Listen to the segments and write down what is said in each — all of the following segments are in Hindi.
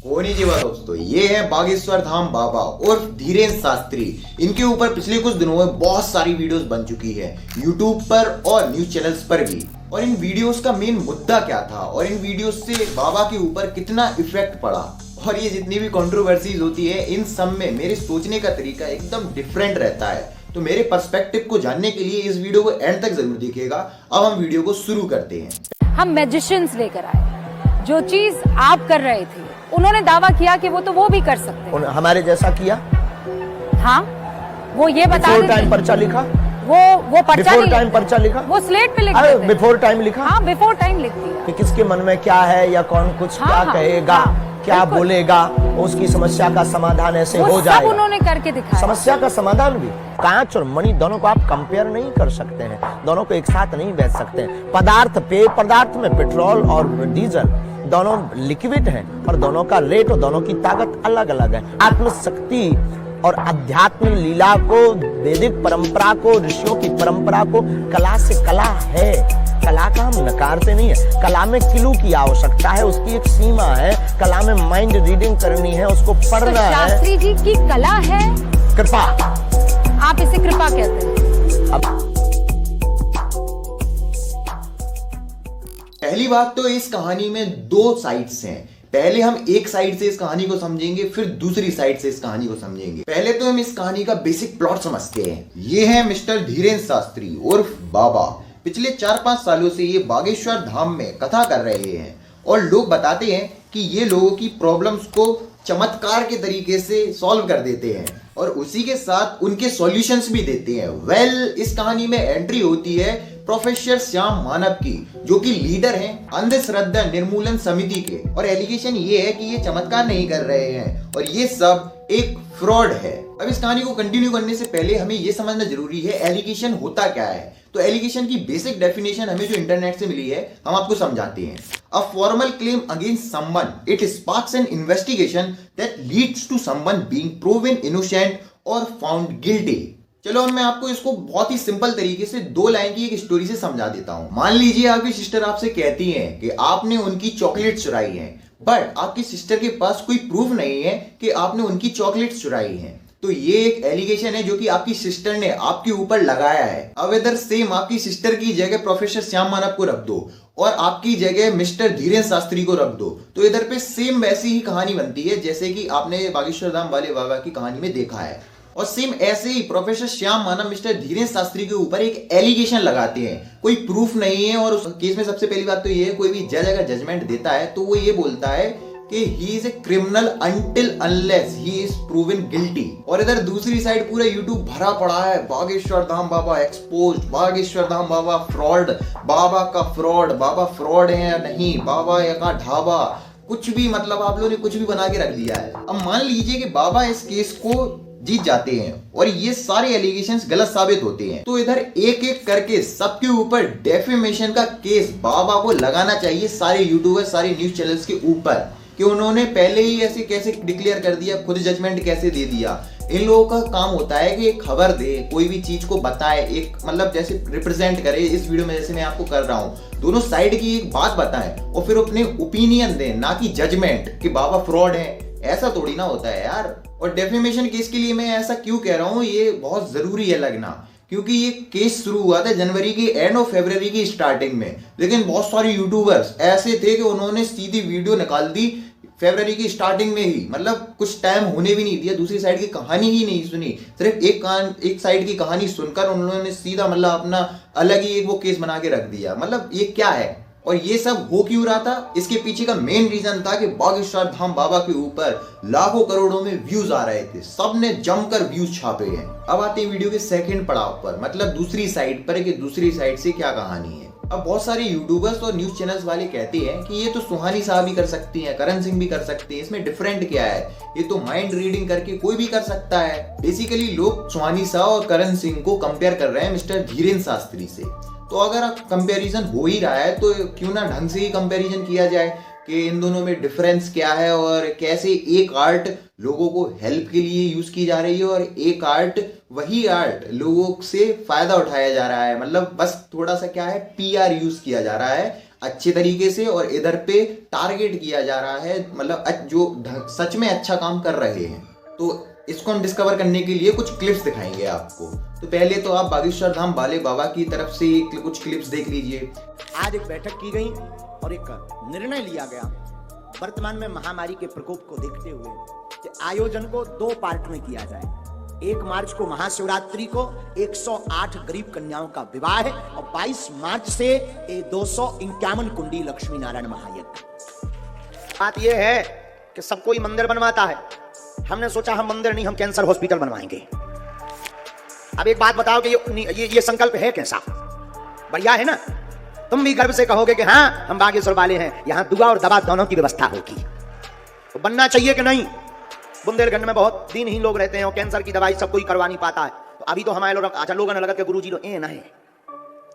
कोनिचिवा दोस्तों, ये है बागेश्वर धाम बाबा और धीरेन्द्र शास्त्री। इनके ऊपर पिछले कुछ दिनों में बहुत सारी वीडियोस बन चुकी है यूट्यूब पर और न्यूज चैनल्स पर भी। और इन वीडियोस का मेन मुद्दा क्या था और इन वीडियोस से बाबा के ऊपर कितना इफेक्ट पड़ा, और ये जितनी भी कंट्रोवर्सीज होती है इन सब में मेरे सोचने का तरीका एकदम डिफरेंट रहता है। तो मेरे पर्सपेक्टिव को जानने के लिए इस वीडियो को एंड तक जरूर देखिएगा। अब हम वीडियो को शुरू करते हैं। हम मैजिशियंस लेकर आए, जो चीज आप कर रहे थे उन्होंने दावा किया कि वो भी कर सकते हैं। हमारे जैसा किया। हाँ, वो ये बता बिफोर टाइम पर्चा लिखा। वो पर्चा बिफोर टाइम पर्चा लिखा। वो स्लेट पे लिख देते हैं। बिफोर टाइम लिखा। हाँ, बिफोर टाइम लिख दिया कि किसके मन में क्या है या कौन कुछ क्या कहेगा, क्या बोलेगा, उसकी समस्या का समाधान ऐसे हो जाएगा। सब उन्होंने करके दिखाया। समस्या का समाधान भी। कांच और मणि दोनों को आप कंपेयर नहीं कर सकते हैं, दोनों को एक साथ नहीं बेच सकते हैं। पदार्थ, पेय पदार्थ में पेट्रोल और डीजल दोनों लिक्विड हैं और दोनों का रेट और दोनों की ताकत अलग अलग है। आत्मशक्ति और अध्यात्म लीला को, वैदिक परंपरा को, ऋषियों की परंपरा को, कला से कला है। कला का हम नकारते नहीं है। कला में किलू की आवश्यकता है, उसकी एक सीमा है। कला में माइंड रीडिंग करनी है, उसको पढ़ना है। शास्त्री जी की कला है कृपा। आप इसे कृपा कहते हैं। अब पहली बात तो इस कहानी में दो साइड्स हैं। पहले हम एक साइड से इस कहानी को समझेंगे, फिर दूसरी साइड से इस कहानी को समझेंगे। पहले तो हम इस कहानी का बेसिक प्लॉट समझते हैं। ये है मिस्टर धीरेन्द्र शास्त्री उर्फ बाबा। पिछले 4-5 सालों से ये बागेश्वर धाम में कथा कर रहे हैं और लोग बताते हैं कि ये लोगों की प्रॉब्लम्स को चमत्कार के तरीके से सॉल्व कर देते हैं और उसी के साथ उनके सॉल्यूशंस भी देते हैं। इस कहानी में एंट्री होती है प्रोफेसर श्याम मानव की, जो कि लीडर हैं अंधश्रद्धा निर्मूलन समिति के। और एलिगेशन ये है कि ये चमत्कार नहीं कर रहे हैं और ये सब एक फ्रॉड है। अब इस कहानी को कंटिन्यू करने से पहले हमें ये समझना जरूरी है एलिगेशन होता क्या है। तो एलिगेशन की बेसिक डेफिनेशन हमें जो इंटरनेट से मिली है हम आपको समझाते हैं। A formal claim against someone, it sparks an investigation that leads to someone being proven innocent और फाउंड गिल्टी। चलो अब मैं आपको इसको बहुत ही सिंपल तरीके से 2 लाइन की एक स्टोरी से समझा देता हूं। मान लीजिए आपकी सिस्टर आपसे कहती है कि आपने उनकी चॉकलेट चुराई है, बट आपकी सिस्टर के पास कोई प्रूफ नहीं है कि आपने उनकी चॉकलेट चुराई है। तो ये एक एलिगेशन है जो कि आपकी सिस्टर ने आपके ऊपर लगाया है। अब इधर सेम आपकी सिस्टर की जगह प्रोफेसर श्याम मानव को रख दो और आपकी जगह मिस्टर धीरेन्द्र शास्त्री को रख दो, तो इधर पे सेम वैसी ही कहानी बनती है जैसे कि आपने बागेश्वर धाम वाले बाबा की कहानी में देखा है। और सेम ऐसे ही प्रोफेसर श्याम मानव मिस्टर धीरेन्द्र शास्त्री के ऊपर एक एलिगेशन लगाते हैं। कोई प्रूफ नहीं है और उस केस में सबसे पहली बात तो ये है, कोई भी जज अगर जजमेंट देता है तो वो ये बोलता है कि he is a criminal until unless he is proven guilty. और इधर दूसरी साइड पूरा यूट्यूब भरा पड़ा है बागेश्वर धाम बाबा एक्सपोज्ड, बागेश्वर धाम बाबा फ्रॉड, बाबा का फ्रॉड, बाबा फ्रॉड है या नहीं, बाबा का ढाबा, कुछ भी, मतलब आप लोगों ने कुछ भी बना के रख दिया है। अब मान लीजिए कि बाबा इस केस को जीत जाते हैं और ये सारे एलिगेशंस गलत साबित होते हैं, तो इधर एक एक करके सबके ऊपर डेफेमेशन का केस बाबा को लगाना चाहिए, सारे यूट्यूबर, सारे न्यूज चैनल्स के ऊपर, कि उन्होंने पहले ही ऐसे कैसे डिक्लेयर कर दिया, खुद जजमेंट कैसे दे दिया। इन लोगों का काम होता है कि एक खबर दे, कोई भी चीज को बताए, एक मतलब जैसे रिप्रेजेंट करे, इस वीडियो में जैसे मैं आपको कर रहा हूं, दोनों साइड की एक बात बताएं और फिर अपने ओपिनियन दें, ना कि जजमेंट कि बाबा फ्रॉड है। ऐसा थोड़ी ना होता है यार। और डेफेमेशन केस के लिए मैं ऐसा क्यों कह रहा हूं, ये बहुत जरूरी है लगना, क्योंकि ये केस शुरू हुआ था जनवरी की एंड ऑफ फरवरी की स्टार्टिंग में, लेकिन बहुत सारे यूट्यूबर्स ऐसे थे कि उन्होंने सीधी वीडियो निकाल दी फरवरी की स्टार्टिंग में ही, मतलब कुछ टाइम होने भी नहीं दिया, दूसरी साइड की कहानी ही नहीं सुनी, सिर्फ एक साइड की कहानी सुनकर उन्होंने सीधा मतलब अपना अलग ही एक वो केस बना के रख दिया। मतलब ये क्या है और ये सब हो क्यों रहा था? इसके पीछे का मेन रीजन था कि बागेश्वर धाम बाबा के ऊपर लाखों करोड़ों में व्यूज आ रहे थे, सबने जमकर व्यूज छापे हैं। अब आते हैं वीडियो के सेकंड पड़ाव पर, मतलब दूसरी साइड पर, कि दूसरी साइड से क्या कहानी है। अब बहुत सारे यूट्यूबर्स और न्यूज चैनल्स वाले कहते हैं कि ये तो सुहानी साहब भी कर सकती हैं, करण सिंह भी कर सकते हैं, इसमें डिफरेंट क्या है, ये तो माइंड रीडिंग करके कोई भी कर सकता है। बेसिकली लोग सुहानी साहब और करण सिंह को कंपेयर कर रहे हैं मिस्टर धीरेन्द्र शास्त्री से। तो अगर कंपैरिजन हो ही रहा है तो क्यों ना ढंग से ही कंपैरिजन किया जाए कि इन दोनों में डिफरेंस क्या है और कैसे एक आर्ट लोगों को हेल्प के लिए यूज की जा रही है और एक आर्ट, वही आर्ट लोगों से फायदा उठाया जा रहा है। मतलब बस थोड़ा सा क्या है, पीआर यूज किया जा रहा है अच्छे तरीके से, और इधर पे टारगेट किया जा रहा है मतलब जो सच में अच्छा काम कर रहे हैं। तो इसको हम डिस्कवर करने के लिए कुछ क्लिप्स दिखाएंगे आपको। तो पहले तो आप बागेश्वर धाम बाले बाबा की तरफ से कुछ क्लिप्स देख लीजिए। आज एक बैठक की गई और एक निर्णय लिया गया वर्तमान में महामारी के प्रकोप को देखते हुए कि आयोजन को 2 पार्ट में किया जाए। 1 मार्च को महाशिवरात्रि को 108 गरीब कन्याओं का विवाह है और 22 मार्च से 251 कुंडी लक्ष्मी नारायण महायज्ञ। बात यह है कि सब कोई मंदिर बनवाता है, हमने सोचा हम मंदिर नहीं, हम कैंसर हॉस्पिटल बनवाएंगे। अब एक बात बताओ कि ये संकल्प है कैसा? बढ़िया है ना? तुम भी गर्व से कहोगे कि हाँ हम बागेश्वर वाले हैं, यहां दुआ और दवा दोनों की व्यवस्था होगी। तो बनना चाहिए कि नहीं? बुंदेलखंड में बहुत दिनहीन लोग रहते हैं और कैंसर की दवाई सब कोई करवा नहीं पाता है। तो अभी तो हमारे लोग अच्छा लोगों ने लगा के गुरुजी लोग ना है,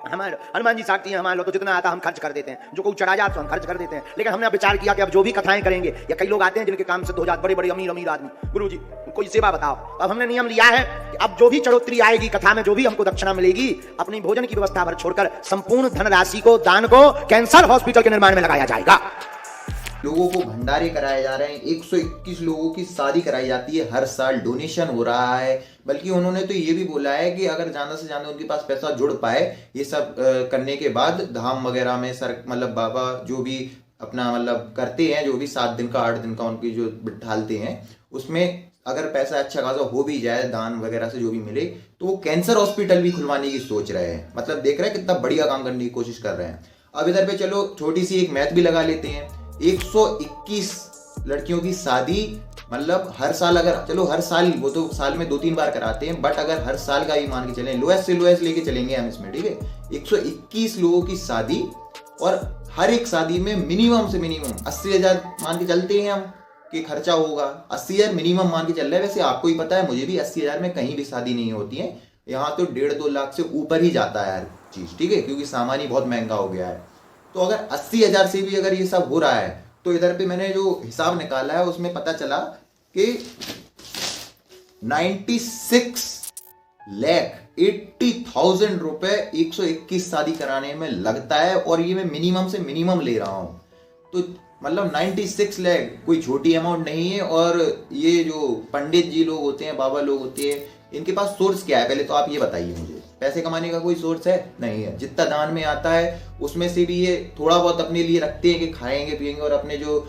हमारे हनुमान जी साक्षी हैं, हमारे लोग तो जितना आता हम खर्च कर देते हैं, जो कोई चढ़ा जाए तो हम खर्च कर देते हैं। लेकिन हमने विचार किया कि अब जो भी कथाएं करेंगे, या कई लोग आते हैं जिनके काम से 2 बड़े बड़े अमीर आदमी, गुरुजी कोई सेवा बताओ। अब हमने नियम लिया है कि अब जो भी चढ़ोतरी आएगी कथा में, जो भी हमको दक्षिणा मिलेगी, अपनी भोजन की व्यवस्था भर छोड़कर संपूर्ण धनराशि को दान को कैंसर हॉस्पिटल के निर्माण में लगाया जाएगा। लोगों को भंडारे कराए जा रहे हैं, 121 लोगों की शादी कराई जाती है हर साल, डोनेशन हो रहा है। बल्कि उन्होंने तो ये भी बोला है कि अगर ज्यादा से ज्यादा उनके पास पैसा जुड़ पाए ये सब करने के बाद, धाम वगैरह में मतलब बाबा जो भी अपना मतलब करते हैं, जो भी 7 दिन का 8 दिन का उनकी जो बिठालते हैं, उसमें अगर पैसा अच्छा खासा हो भी जाए दान वगैरह से जो भी मिले, तो वो कैंसर हॉस्पिटल भी खुलवाने की सोच रहे हैं। मतलब देख रहे हैं कितना बढ़िया काम करने की कोशिश कर रहे हैं। अब इधर पे चलो छोटी सी एक मैथ भी लगा लेते हैं। 121 लड़कियों की शादी, मतलब हर साल, अगर चलो हर साल, वो तो साल में 2-3 बार कराते हैं, बट अगर हर साल का ही मान के चलें, लोएस्ट से लोएस्ट लेके चलेंगे हम इसमें, ठीक है? 121 लोगों की शादी, और हर एक शादी में मिनिमम से मिनिमम 80,000 मान के चलते हैं हम कि खर्चा होगा। 80,000 मिनिमम मान के चल रहा है। वैसे आपको ही पता है, मुझे भी 80,000 में कहीं भी शादी नहीं होती है, यहाँ तो 1.5-2 लाख से ऊपर ही जाता है हर चीज, ठीक है? क्योंकि सामान ही बहुत महंगा हो गया है। तो अगर 80,000 से भी अगर ये सब हो रहा है, तो इधर पे मैंने जो हिसाब निकाला है उसमें पता चला कि 96,80,000 रुपए 121 शादी कराने में लगता है, और ये मैं मिनिमम से मिनिमम ले रहा हूं। तो मतलब 96 लाख कोई छोटी अमाउंट नहीं है। और ये जो पंडित जी लोग होते हैं, बाबा लोग होते हैं, इनके पास सोर्स क्या है? पहले तो आप ये बताइए मुझे। पैसे कमाने का कोई सोर्स है? नहीं है। जितना दान में आता है उसमें से भी ये थोड़ा बहुत अपने लिए रखते हैं कि खाएंगे पिएंगे, और अपने जो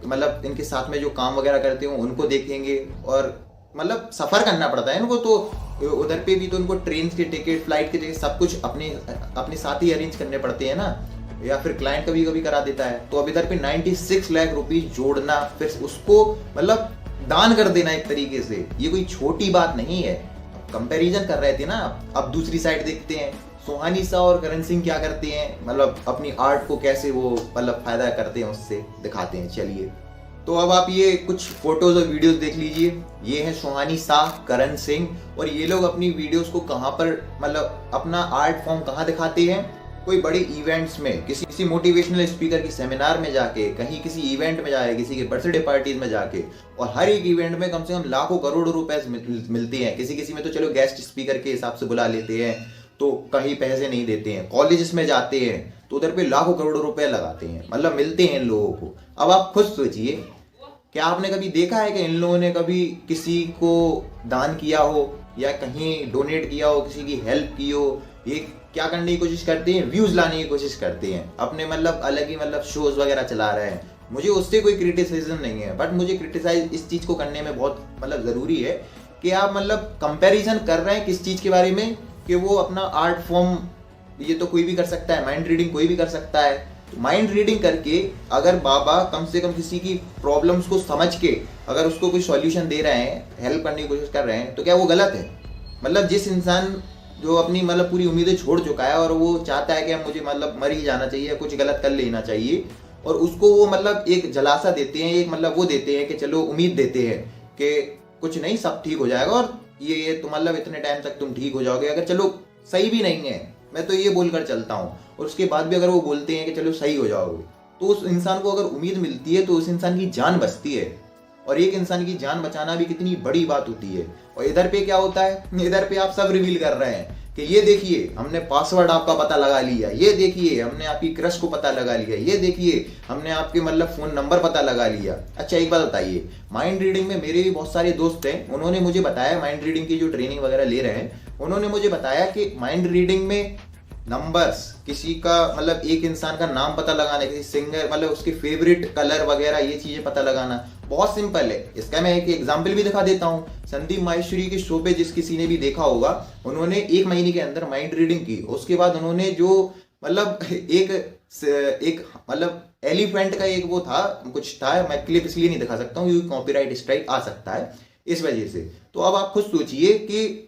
मतलब इनके साथ में जो काम वगैरह करते हो उनको देखेंगे। और मतलब सफर करना पड़ता है इनको, तो उधर पे भी तो उनको ट्रेन के टिकट, फ्लाइट के टिकट सब कुछ अपने साथ ही अरेंज करने पड़ते हैं ना, या फिर क्लाइंट कभी कभी करा देता है। तो अब इधर पे 96 लाख रुपीज जोड़ना, फिर उसको मतलब दान कर देना एक तरीके से, ये कोई छोटी बात नहीं है। कंपैरिजन कर रहे थे ना, अब दूसरी साइड देखते हैं सोहानी सा और करण सिंह क्या करते हैं, मतलब अपनी आर्ट को कैसे वो मतलब फायदा करते हैं, उससे दिखाते हैं। चलिए, तो अब आप ये कुछ फोटोज और वीडियोस देख लीजिए। ये है सोहानी शाह, करण सिंह, और ये लोग अपनी वीडियोस को कहाँ पर मतलब अपना आर्ट फॉर्म कहाँ दिखाते हैं? कोई बड़े इवेंट्स में, किसी मोटिवेशनल स्पीकर की सेमिनार में जाके, कहीं किसी इवेंट में जाके, किसी के बर्थडे पार्टीज में जाके, और हर एक इवेंट में कम से कम लाखों करोड़ों रुपए मिलते हैं। किसी में तो चलो गेस्ट स्पीकर के हिसाब से बुला लेते हैं, तो कहीं पैसे नहीं देते हैं। कॉलेजेस में जाते हैं तो उधर पे लाखों करोड़ों रुपए लगाते हैं, मतलब मिलते हैं इन लोगों को। अब आप खुद सोचिए, क्या आपने कभी देखा है कि इन लोगों ने कभी किसी को दान किया हो, या कहीं डोनेट किया हो, किसी की हेल्प की हो? ये क्या करने की कोशिश करते हैं? व्यूज लाने की कोशिश करते हैं, अपने मतलब अलग ही मतलब शोज वगैरह चला रहे हैं। मुझे उससे कोई क्रिटिसिज्म नहीं है, बट मुझे क्रिटिसाइज इस चीज को करने में बहुत मतलब जरूरी है कि आप मतलब कंपैरिजन कर रहे हैं किस चीज के बारे में, कि वो अपना आर्ट फॉर्म, ये तो कोई भी कर सकता है, माइंड रीडिंग कोई भी कर सकता है। तो माइंड रीडिंग करके अगर बाबा कम से कम किसी की प्रॉब्लम्स को समझ के अगर उसको कोई सॉल्यूशन दे रहे हैं, हेल्प करने की कोशिश कर रहे हैं, तो क्या वो गलत है? मतलब जिस इंसान जो अपनी मतलब पूरी उम्मीदें छोड़ चुका है और वो चाहता है कि अब मुझे मतलब मर ही जाना चाहिए, कुछ गलत कर लेना चाहिए, और उसको वो मतलब एक जलासा देते हैं, एक मतलब वो देते हैं कि चलो उम्मीद देते हैं कि कुछ नहीं, सब ठीक हो जाएगा, और ये तो मतलब इतने टाइम तक तुम ठीक हो जाओगे। अगर चलो सही भी नहीं है, मैं तो ये बोलकर चलता हूँ, और उसके बाद भी अगर वो बोलते हैं कि चलो सही हो जाओगे, तो उस इंसान को अगर उम्मीद मिलती है तो उस इंसान की जान बचती है। और एक इंसान की जान बचाना भी कितनी बड़ी बात होती है। और इधर पे क्या होता है, इधर पे आप सब रिवील कर रहे हैं कि ये देखिए हमने पासवर्ड आपका पता लगा लिया, ये देखिए हमने आपकी क्रश को पता लगा लिया, ये देखिए हमने आपके मतलब फोन नंबर पता लगा लिया। अच्छा एक बात बताइए, माइंड रीडिंग में मेरे भी बहुत सारे दोस्त हैं, उन्होंने मुझे बताया, माइंड रीडिंग की जो ट्रेनिंग वगैरह ले रहे हैं, उन्होंने मुझे बताया कि माइंड रीडिंग में नंबर्स, किसी का मतलब एक इंसान का नाम पता लगाना, किसी सिंगर मतलब उसके फेवरेट कलर वगैरह ये चीजें पता लगाना बहुत सिंपल है। इसका मैं एक एग्जांपल भी दिखा देता हूँ। संदीप माहेश्वरी के शो पे जिस किसी ने भी देखा होगा, उन्होंने 1 महीने के अंदर माइंड रीडिंग की। उसके बाद उन्होंने जो मतलब एक मतलब एलिफेंट का एक वो था, कुछ था, मैं क्लिप इसलिए नहीं दिखा सकता हूँ क्योंकि कॉपीराइट स्ट्राइक आ सकता है इस वजह से। तो अब आप खुद सोचिए कि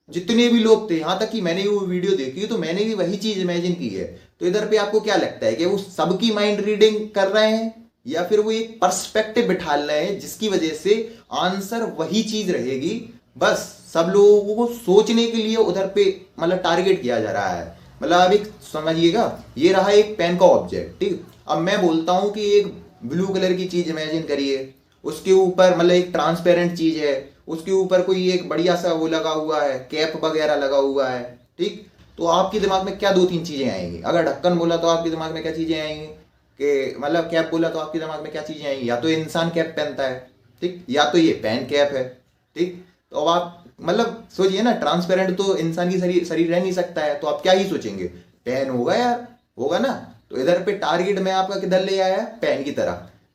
जितने भी लोग थे, यहां तक कि मैंने वो वीडियो देखी तो मैंने भी वही चीज इमेजिन की है। तो इधर पे आपको क्या लगता है कि वो सबकी माइंड रीडिंग कर रहे हैं या फिर वो एक पर्सपेक्टिव बिठा रहे हैं जिसकी वजह से आंसर वही चीज रहेगी, बस सब लोगों को सोचने के लिए उधर पे मतलब टारगेट किया जा रहा है। मतलब आप एक समझिएगा, ये रहा एक पेन का ऑब्जेक्ट, ठीक। अब मैं बोलता हूं कि एक ब्लू कलर की चीज इमेजिन करिए, उसके ऊपर मतलब एक ट्रांसपेरेंट चीज है, उसके ऊपर कोई एक बढ़िया सा वो लगा हुआ है, कैप वगैरह लगा हुआ है, ठीक। तो आपके दिमाग में क्या 2-3 चीजें आएंगी? अगर ढक्कन बोला तो आपके दिमाग में क्या चीजें आएंगी? कि मतलब कैप बोला तो आपके दिमाग में क्या चीजें आएंगी? या तो इंसान कैप पहनता है, ठीक, या तो ये पेन कैप है, ठीक। तो अब आप मतलब सोचिए ना, ट्रांसपेरेंट तो इंसान की शरीर रह नहीं सकता है, तो आप क्या ही सोचेंगे? पेन होगा यार, होगा ना। तो इधर पे टारगेट में आपका किधर ले आया? पेन की तरह।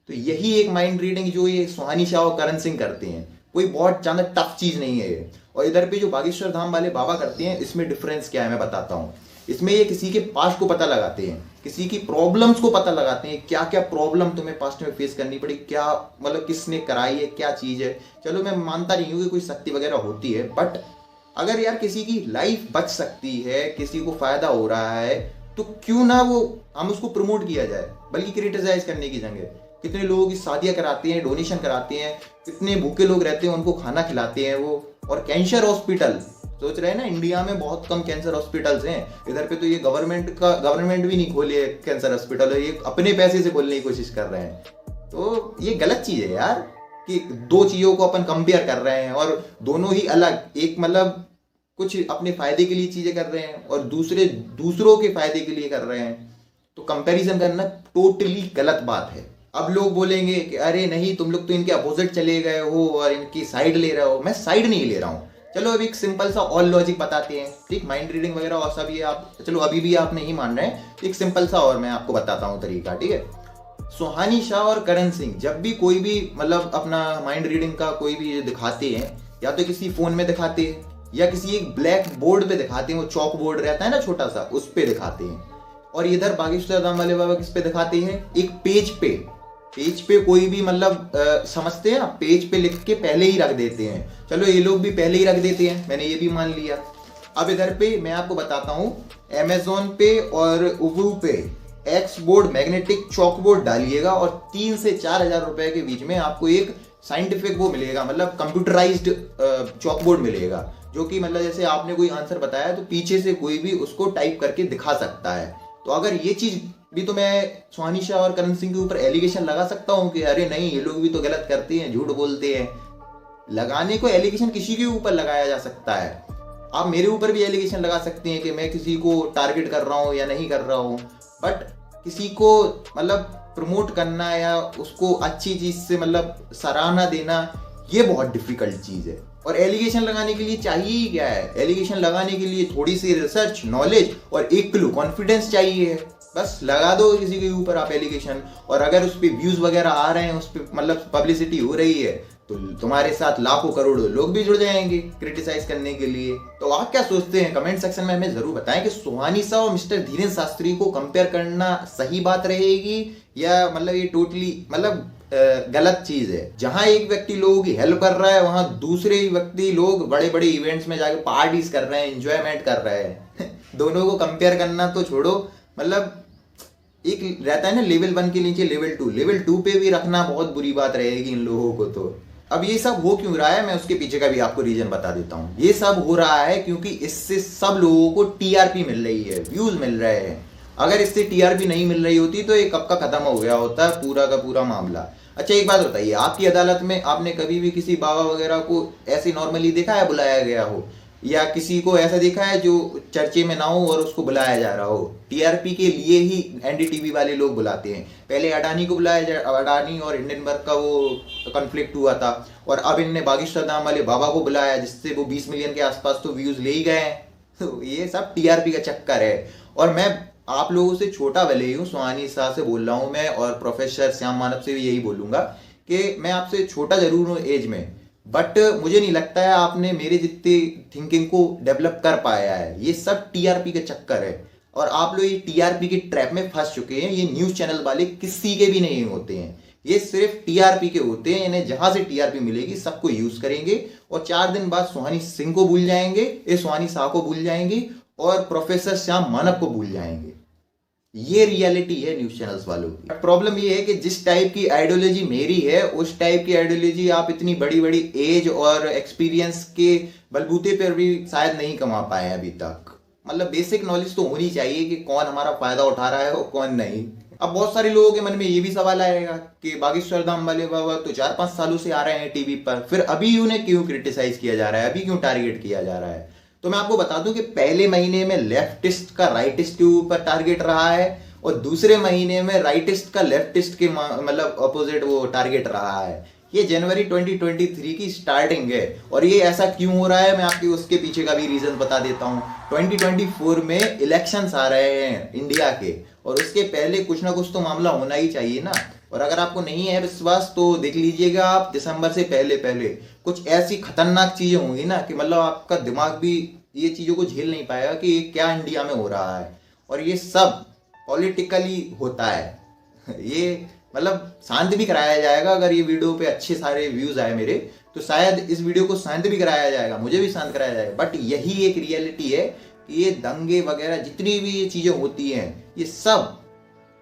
तो यही एक माइंड रीडिंग जो ये सुहानी शाह और करण सिंह करते हैं, कोई बहुत ज्यादा टफ चीज नहीं है ये। और इधर पे जो बागेश्वर धाम वाले बाबा करते हैं, इसमें डिफरेंस क्या है मैं बताता हूँ। इसमें ये किसी के पास्ट को पता लगाते हैं, किसी की प्रॉब्लम्स को पता लगाते हैं, क्या क्या प्रॉब्लम तुम्हें पास्ट में फेस करनी पड़ी, क्या मतलब किसने कराई है, क्या चीज है। चलो मैं मानता नहीं हूँ कि कोई शक्ति वगैरह होती है, बट अगर यार किसी की लाइफ बच सकती है, किसी को फायदा हो रहा है, तो क्यों ना वो हम उसको प्रमोट किया जाए, बल्कि क्रिटिसाइज करने की जगह। कितने लोगों की शादियां कराते हैं, डोनेशन कराते हैं, कितने भूखे लोग रहते हैं उनको खाना खिलाते हैं वो। और कैंसर हॉस्पिटल सोच रहे हैं ना, इंडिया में बहुत कम कैंसर हॉस्पिटल्स हैं। इधर पे तो ये गवर्नमेंट भी नहीं खोले कैंसर हॉस्पिटल, ये अपने पैसे से खोलने की कोशिश कर रहे हैं। तो ये गलत चीज है यार कि 2 चीजों को अपन कंपेयर कर रहे हैं और दोनों ही अलग, एक मतलब कुछ अपने फायदे के लिए चीजें कर रहे हैं और दूसरों के फायदे के लिए कर रहे हैं। तो कंपैरिजन करना टोटली गलत बात है। अब लोग बोलेंगे कि अरे नहीं, तुम लोग तो इनके अपोजिट चले गए हो और इनकी साइड ले रहे हो। मैं साइड नहीं ले रहा हूँ। चलो अभी एक सिंपल सा और लॉजिक बताते हैं, ठीक। माइंड रीडिंग वगैरह और सब ये आप चलो अभी भी आप नहीं मान रहे हैं, एक सिंपल सा और मैं आपको बताता हूँ तरीका, ठीक है। सुहानी शाह और करण सिंह जब भी कोई भी मतलब अपना माइंड रीडिंग का कोई भी दिखाते हैं, या तो किसी फोन में दिखाते हैं या किसी एक ब्लैक बोर्ड पे दिखाते हैं, वो चौक बोर्ड रहता है ना छोटा सा, उस पे दिखाते हैं। और इधर बागेश्वर धाम वाले बाबा किस पे दिखाते हैं? एक पेज पे कोई भी मतलब समझते हैं, पेज पे लिख के पहले ही रख देते हैं। चलो ये लोग भी पहले ही रख देते हैं, मैंने ये भी मान लिया। अब इधर पे मैं आपको बताता हूँ, अमेजोन पे और उबू पे एक्स बोर्ड मैग्नेटिक चौक बोर्ड डालिएगा और 3 से 4 हजार रुपए के बीच में आपको एक साइंटिफिक वो मिलेगा, मतलब कंप्यूटराइज्ड चौक बोर्ड मिलेगा, जो कि मतलब जैसे आपने कोई आंसर बताया तो पीछे से कोई भी उसको टाइप करके दिखा सकता है। तो अगर ये चीज भी, तो मैं सुहानी शाह और करण सिंह के ऊपर एलिगेशन लगा सकता हूँ कि अरे नहीं, ये लोग भी तो गलत करते हैं, झूठ बोलते हैं। लगाने को एलिगेशन किसी के ऊपर लगाया जा सकता है। आप मेरे ऊपर भी एलिगेशन लगा सकते हैं कि मैं किसी को टारगेट कर रहा हूँ या नहीं कर रहा हूँ, बट किसी को मतलब प्रमोट करना या उसको अच्छी चीज से मतलब सराहना देना, ये बहुत डिफिकल्ट चीज है। और एलिगेशन लगाने के लिए चाहिए ही क्या है? एलिगेशन लगाने के लिए थोड़ी सी रिसर्च, नॉलेज और एक किलो कॉन्फिडेंस चाहिए है। बस लगा दो किसी के ऊपर आप एलिगेशन, और अगर उस पर व्यूज वगैरह आ रहे हैं, उस पर मतलब पब्लिसिटी हो रही है, तो तुम्हारे साथ लाखों करोड़ों लोग भी जुड़ जाएंगे क्रिटिसाइज करने के लिए। तो आप क्या सोचते हैं? कमेंट सेक्शन में हमें जरूर बताएं कि सुहानी शाह और मिस्टर धीरेन्द्र शास्त्री को कंपेयर करना सही बात रहेगी या मतलब ये टोटली मतलब गलत चीज है। जहां एक व्यक्ति लोगों की हेल्प कर रहा है, वहां दूसरे व्यक्ति लोग बड़े बड़े इवेंट्स में जाके पार्टीज कर रहे हैं, एंजॉयमेंट कर रहे हैं। दोनों को कंपेयर करना तो छोड़ो, मतलब एक रहता है ना लेवल 1 के नीचे लेवल 2 पे भी रखना बहुत बुरी बात रहेगी इन लोगों को। तो अब ये सब हो क्यों रहा है, मैं उसके पीछे का भी आपको रीजन बता देता हूँ। ये सब हो रहा है क्योंकि इससे सब लोगों को टीआरपी मिल रही है, व्यूज मिल रहे हैं। अगर इससे टीआरपी नहीं मिल रही होती तो ये कब का खत्म हो गया होता है पूरा का पूरा मामला। अच्छा एक बात बताइए, आपकी अदालत में आपने कभी भी किसी बाबा वगैरह को ऐसे नॉर्मली देखा है बुलाया गया हो? या किसी को ऐसा देखा है जो चर्चे में ना हो और उसको बुलाया जा रहा हो? टीआरपी के लिए ही एनडीटीवी वाले लोग बुलाते हैं। पहले अडानी को बुलाया जा, अडानी और हिंडनबर्ग का वो कॉन्फ्लिक्ट हुआ था, और अब इनने बागेश्वर धाम वाले बाबा को बुलाया, जिससे वो 20 मिलियन के आसपास तो व्यूज ले ही गए हैं। तो ये सब टीआरपी का चक्कर है। और मैं आप लोगों से छोटा भले ही हूँ, सुहानी शाह से बोल रहा हूँ मैं, और प्रोफेसर श्याम मानव से भी यही बोलूंगा कि मैं आपसे छोटा जरूर हूँ एज में, बट मुझे नहीं लगता है आपने मेरे जितनी थिंकिंग को डेवलप कर पाया है। ये सब टीआरपी का चक्कर है, और आप लोग ये टीआरपी के ट्रैप में फंस चुके हैं। ये न्यूज चैनल वाले किसी के भी नहीं होते हैं, ये सिर्फ टीआरपी के होते हैं। इन्हें जहां से टीआरपी मिलेगी सबको यूज करेंगे, और 4 दिन बाद सुहानी सिंह को भूल जाएंगे, सुहानी शाह को भूल जाएंगे, और प्रोफेसर श्याम मानव को भूल जाएंगे। ये रियलिटी है न्यूज चैनल्स वालों की। प्रॉब्लम ये है कि जिस टाइप की आइडियोलॉजी मेरी है, उस टाइप की आइडियोलॉजी आप इतनी बड़ी बड़ी एज और एक्सपीरियंस के बलबूते पर भी शायद नहीं कमा पाए अभी तक। मतलब बेसिक नॉलेज तो होनी चाहिए कि कौन हमारा फायदा उठा रहा है और कौन नहीं। अब बहुत सारे लोगों के मन में ये भी सवाल आएगा कि बागेश्वर धाम वाले बाबा तो 4-5 सालों से आ रहे हैं टीवी पर, फिर अभी उन्हें क्यों क्रिटिसाइज किया जा रहा है, अभी क्यों टारगेट किया जा रहा है? तो मैं आपको बता दूं कि पहले महीने में लेफ्टिस्ट का राइटिस्ट के ऊपर टारगेट रहा है, और दूसरे महीने में राइटिस्ट का लेफ्टिस्ट के मतलब अपोजिट वो टारगेट रहा है। ये जनवरी 2023 की स्टार्टिंग है, और ये ऐसा क्यों हो रहा है मैं आपको उसके पीछे का भी रीजन बता देता हूँ। 2024 में इलेक्शंस आ रहे हैं इंडिया के, और उसके पहले कुछ ना कुछ तो मामला होना ही चाहिए ना। और अगर आपको नहीं है विश्वास तो देख लीजिएगा आप, दिसंबर से पहले पहले कुछ ऐसी खतरनाक चीजें होंगी ना कि मतलब आपका दिमाग भी ये चीजों को झेल नहीं पाएगा कि ये क्या इंडिया में हो रहा है। और ये सब पॉलिटिकली होता है। ये मतलब शांत भी कराया जाएगा। अगर ये वीडियो पे अच्छे सारे व्यूज आए मेरे, तो शायद इस वीडियो को शांत भी कराया जाएगा, मुझे भी शांत कराया जाएगा। बट यही एक रियलिटी है कि ये दंगे वगैरह जितनी भी ये चीजें होती हैं, ये सब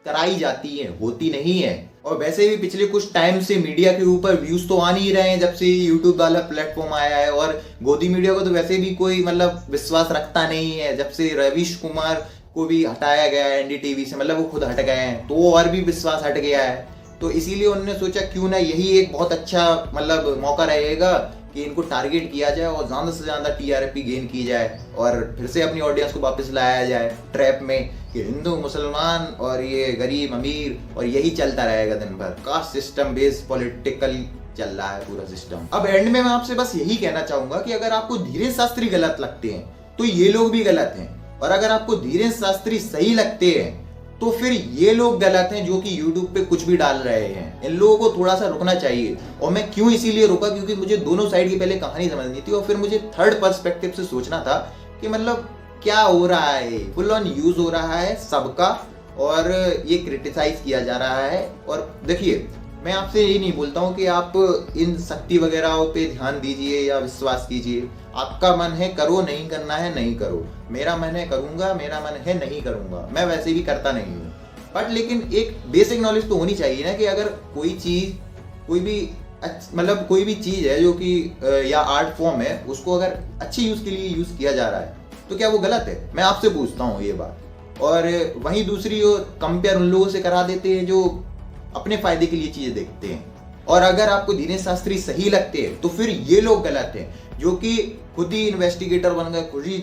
कराई जाती हैं, होती नहीं है। और वैसे भी पिछले कुछ टाइम से मीडिया के ऊपर व्यूज तो आ नहीं रहे हैं जब से यूट्यूब वाला प्लेटफॉर्म आया है। और गोदी मीडिया को तो वैसे भी कोई मतलब विश्वास रखता नहीं है। जब से रवीश कुमार को भी हटाया गया है एनडीटीवी से, मतलब वो खुद हट गए हैं, तो और भी विश्वास हट गया है। तो इसीलिए उन्होंने सोचा क्यों ना यही एक बहुत अच्छा मतलब मौका रहेगा कि इनको टारगेट किया जाए और ज्यादा से ज्यादा टीआरपी गेन की जाए, और फिर से अपनी ऑडियंस को वापस लाया जाए ट्रैप में कि हिंदू मुसलमान और ये गरीब अमीर, और यही चलता रहेगा दिन भर। कास्ट सिस्टम बेस्ड पॉलिटिकल चल रहा है पूरा सिस्टम। अब एंड में मैं आपसे बस यही कहना चाहूंगा कि अगर आपको धीरेन्द्र शास्त्री गलत लगते हैं तो ये लोग भी गलत हैं, और अगर आपको धीरेन्द्र शास्त्री सही लगते हैं तो फिर ये लोग गलत हैं जो कि यूट्यूब पे कुछ भी डाल रहे हैं। इन लोगों को थोड़ा सा रुकना चाहिए। और मैं क्यों इसीलिए रुका, क्योंकि मुझे दोनों साइड की पहले कहानी समझनी थी, और फिर मुझे थर्ड पर्सपेक्टिव से सोचना था कि मतलब क्या हो रहा है। फुल ऑन यूज हो रहा है सबका, और ये क्रिटिसाइज किया जा रहा है। और देखिए, मैं आपसे यही नहीं बोलता हूँ कि आप इन शक्ति वगैरह पे ध्यान दीजिए या विश्वास कीजिए। आपका मन है करो, नहीं करना है नहीं करो। मेरा मन है करूंगा, मेरा मन है नहीं करूंगा। मैं वैसे भी करता नहीं हूँ, बट लेकिन एक बेसिक नॉलेज तो होनी चाहिए ना कि अगर कोई चीज, कोई भी मतलब कोई भी चीज है जो कि या आर्ट फॉर्म है, उसको अगर अच्छे यूज के लिए यूज किया जा रहा है तो क्या वो गलत है? मैं आपसे पूछता हूँ ये बात। और वहीं दूसरी ओर कंपेयर उन लोगों से करा देते हैं जो अपने फायदे के लिए चीजें देखते हैं। और अगर आपको धीरेन्द्र शास्त्री सही लगते हैं तो फिर ये लोग गलत हैं जो कि खुद ही इन्वेस्टिगेटर बन गए,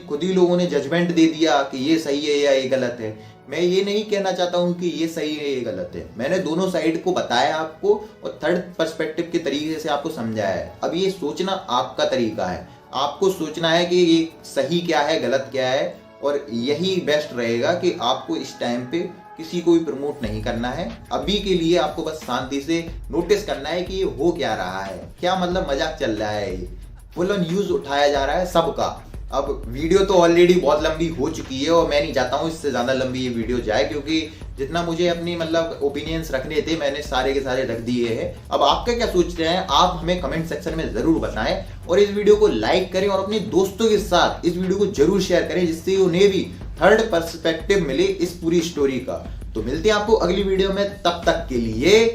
खुद ही लोगों ने जजमेंट दे दिया कि ये सही है या ये गलत है। मैं ये नहीं कहना चाहता हूं कि ये सही है ये गलत है। मैंने दोनों साइड को बताया आपको, और थर्ड पर्सपेक्टिव के तरीके से आपको समझाया है। अब ये सोचना आपका तरीका है, आपको सोचना है कि ये सही क्या है गलत क्या है, और यही बेस्ट रहेगा कि आपको इस टाइम पे किसी को भी प्रमोट नहीं करना है। अभी के लिए आपको बस शांति से नोटिस करना है कि ये हो क्या रहा है, क्या मतलब मजाक चल रहा है, ये फुल ऑन यूज उठाया जा रहा है सबका। अब वीडियो तो ऑलरेडी बहुत लंबी हो चुकी है, और मैं नहीं चाहता हूँ इससे ज्यादा लंबी ये वीडियो जाए, क्योंकि जितना मुझे अपनी मतलब ओपिनियंस रखने थे मैंने सारे के सारे रख दिए हैं। अब आपका क्या सोचते हैं आप हमें कमेंट सेक्शन में जरूर बताएं, और इस वीडियो को लाइक करें और अपने दोस्तों के साथ इस वीडियो को जरूर शेयर करें, जिससे उन्हें भी थर्ड पर्सपेक्टिव मिले इस पूरी स्टोरी का। तो मिलते हैं आपको अगली वीडियो में, तब तक के लिए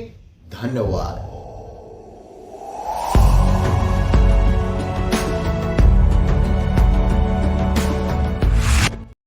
धन्यवाद।